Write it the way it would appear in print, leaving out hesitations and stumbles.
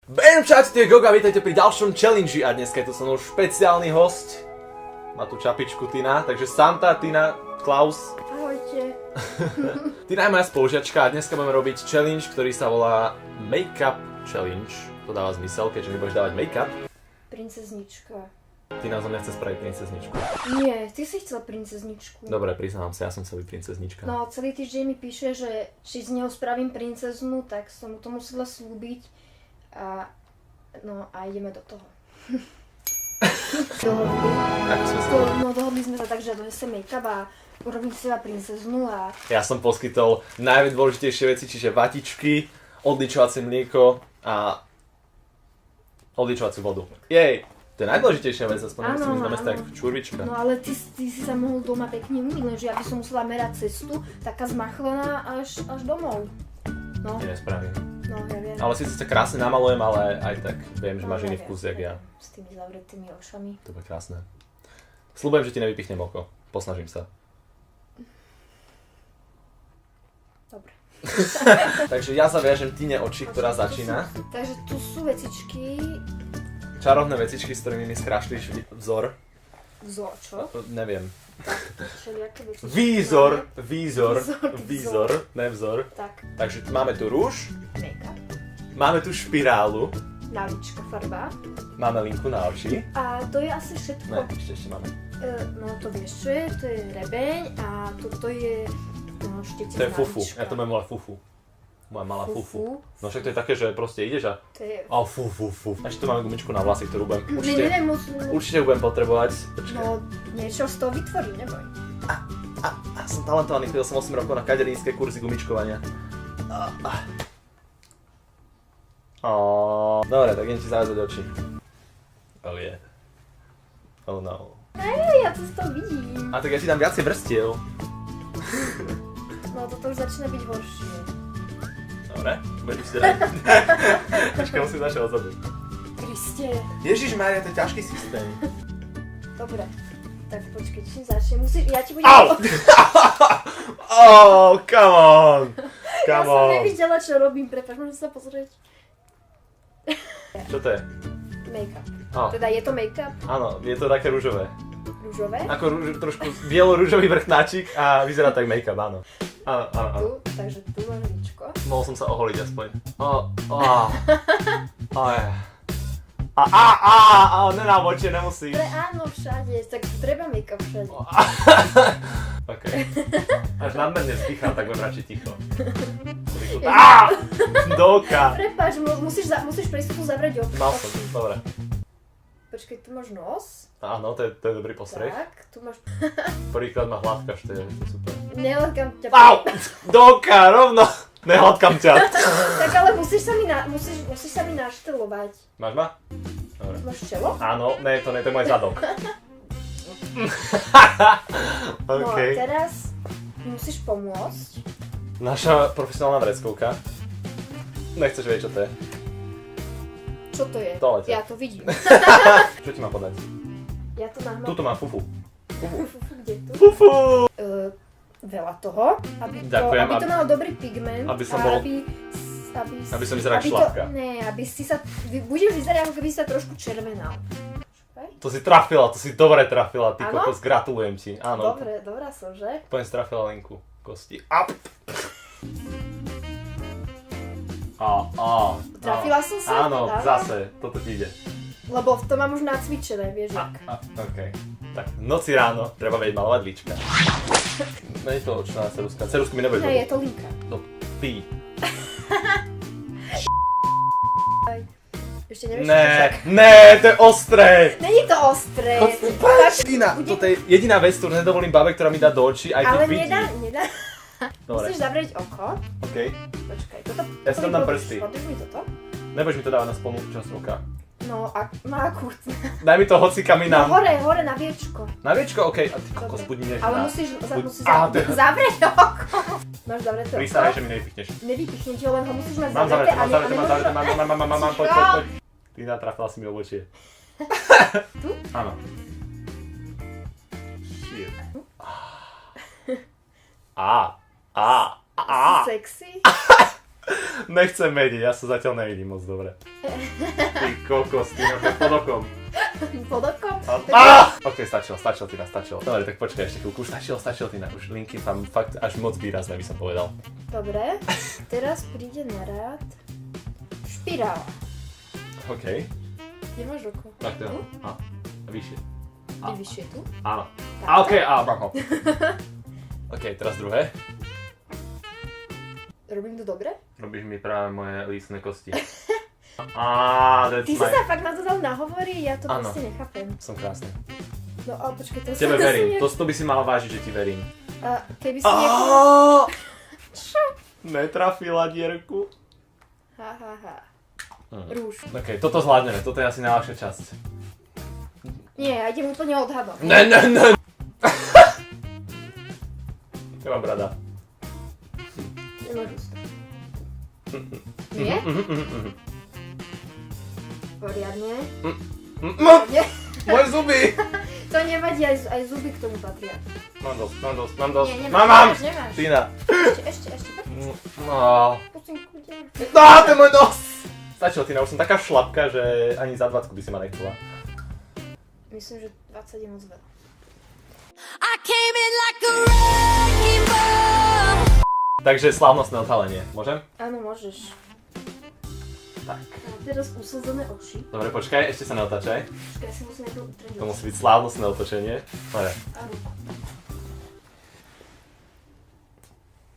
Čaute, tu je Goga, vítajte pri ďalšom challenge a dneska je tu so mnou špeciálny host. Má tu čapičku Tina, takže Santa, Tina, Klaus. Ahojte. Tina je moja spolužiačka a dneska budeme robiť challenge, ktorý sa volá Make-up Challenge. To dáva zmysel, keďže mi budeš dávať make-up. Princeznička. Tina zo mňa chce spraviť princezničku. Nie, ty si chcel princezničku. Dobre, priznám sa, ja som chcel byť princeznička. No, celý týždeň mi píše, že či z neho spravím princeznu, tak som mu to musela slúbiť. A ideme do toho. Dohodli sme sa tak, že donesem make-up a urobím si seba princeznu a... Ja som poskytol najdôležitejšie veci, čiže vatičky, odličovacie mlieko a odličovaciu vodu. Jej! To je najdôležitejšia vec, aspoň musím ísť na mesto ako čurvička. No ale ty si sa mohol doma pekne umyť, lenže ja by som musela merať cestu, taká zmachlená až domov. No. To nespravím. No, ja viem. Ale síce sa krásne namalujem, ale aj tak viem, že máš iný vkus, jak ja. S tými zavretými očami. To bude krásne. Sľubujem, že ti nevypichnem oko. Posnažím sa. Dobre. Takže ja zaviažem Tine oči, ktorá začína. Takže tu sú vecičky. Čarovné vecičky, s ktorými mi skrášliš vzor. Vzor, čo? Neviem. Všelijaké vecičky. Výzor, ne vzor. Tak. Takže máme tu rúž. Make-up. Máme tu špirálu. Nalička farba. Máme linku na oči. A to je asi všetko. Ne, ešte máme. No to vieš čo je, to je rebeň a toto je štecec. To je fufu, ja to budem volať fufu. Moja malá fufu. No však to je také, že proste ideš a... To je... A fufu. A ešte tu máme gumičku na vlasy, ktorú budem určite určite budem potrebovať. Počkaj. No niečo z toho vytvorím, neboj. Som talentovaný, chodil som 8 rokov na kaderinské kurzy gumičkovania. Dobre, tak idem ti zavázať oči. Oh yeah. Oh no. Ja to z toho vidím. A tak ja ti dám viacej vrstiev. No toto už začína byť horšie. Dobre, budeš si rád. Počkaj, musím začať odzadu. Kriste. Ježišmária, to je ťažký systém. Dobre. Tak počkej, čím začne? Ja ti budem... Au! Oh, come on! Ja som nevidela, čo robím, prepáč, môžem sa pozrieť? Čo to je? Make-up. Oh. Teda je to make-up? Áno, je to také rúžové. Rúžové? Ako trošku bielo-rúžový vrchnáčik a vyzerá tak make-up, áno. Áno. Tu, takže tu máš ličko. Mohol som sa oholiť aspoň. Nenávočie, nemusíš. Áno, všade, tak treba make-up všade. OK. Až nadmerne vzdychám, tak budem radšej ticho. Doka! Prepáč, musíš pre istotu zavrieť oči. Mal som, dobre. Počkej, tu máš nos. Áno, to je dobrý postreh. Tak, tu máš... Prvýkrát ma hladkáš, to je super. Nehladkám ťa. Au! Doka, rovno! Nehladkám ťa. Tak ale musíš sa mi naštelovať. Máš ma? Dobre. Máš čelo? Áno, to je môj zadok. No OK. a teraz musíš pomôcť. Naša profesionálna vreckovka. Nechceš vedieť, čo to je? Čo to je? Toalete. Ja to vidím. Čo ti mám podať? Ja to mám. Tuto mám fufu. Kde tu? Fufu! Veľa toho, aby to malo dobrý pigment. Aby som bol... Aby som vyzeral šlapka. Aby si sa... Budeš vyzerať, ako keby si sa trošku červenal. To si dobre trafila, ty kokos, gratulujem ti. Áno. Dobre, dobrá som, že? Poviem, strafila linku kosti. Trafila som sa? Áno, zase, toto ti ide. Lebo to mám už nacvičené, vieš jak. OK. Tak, v noci ráno treba vedieť malovať líčka. Není to očná ceruska. Cerusku mi nebude. Ne, je to linka. No, ty. Ešte nevieš, to je ostré. Není to ostré. Tina, toto je jediná vec, ktorú nedovolím babe, ktorá mi dá do očí, aj keď vidí. Ale nedá. Dobre. Musíš zavrieť oko. OK. Počkaj, toto... Ja si tam dám prsty. Podrž mi toto. Nebudeš mi to dávať na spolnú časť oka. No, akút. Daj mi to hoci kam inám. No hore, na viečko. Na viečko? OK. A ty kokos, buď mi než ale na... musíš zavrieť oko. Máš zavreté oko? Prísahaj, že mi nevypichneš. Nevypichnem ti ho, len ho musíš mať Mám zavreté. Mám, poď. Tina, trafila si mi obočie. Tu? Áno. Shit. Si sexy? Nechcem vedieť, ja sa zatiaľ nevidím moc dobre. Ty kokos, ty na to pod okom. Pod okom? Ok, stačilo, Tina, stačilo. Dobre, tak počkaj ešte chvíľku, stačilo, Tina. Už linky tam fakt až moc výrazné, by som povedal. Dobre, teraz príde na rád špirála. OK. Kde máš ruku? Tak to Tu? a vyššie. Ty vyššie tu? Áno. Tak. OK, bravo. OK, teraz druhé. Robím to dobre? Robíš mi práve moje lícne kosti. That's Ty si sa fakt na to dal nahovoriť, ja to Áno. proste nechápem. Som krásny. No ale počkaj, to Tebe to verím, som to by si mala vážiť, že ti verím. keby si niekoho... Netrafila dierku. Ha. Rúž. OK, toto zvládneme, toto je asi najľahšia časť. Nie, ja idem úplne odhadom. Ne. Teba brada. Nemôžu sa. Nie? Poriadne. Nie? Moje zuby! To nevadí, aj zuby k tomu patria. Mám dosť. Nie, Mám! nemáš. Tina. Ešte. No. Pusinku, kde? To je môj nos! Stačilo, Tina, už som taká šlapka, že ani za 20 by si ma nechcela. Myslím, že 20 je moc veľa. I came in like a wrecking ball. Takže slávnostné odhalenie. Môžem? Áno, môžeš. Tak. A teraz uslzené oči. Dobre, počkaj, ešte sa neotáčaj. Počkaj, ja si musím najprv utrieť. To musí byť slávnostné otočenie. Dobre. A ruku.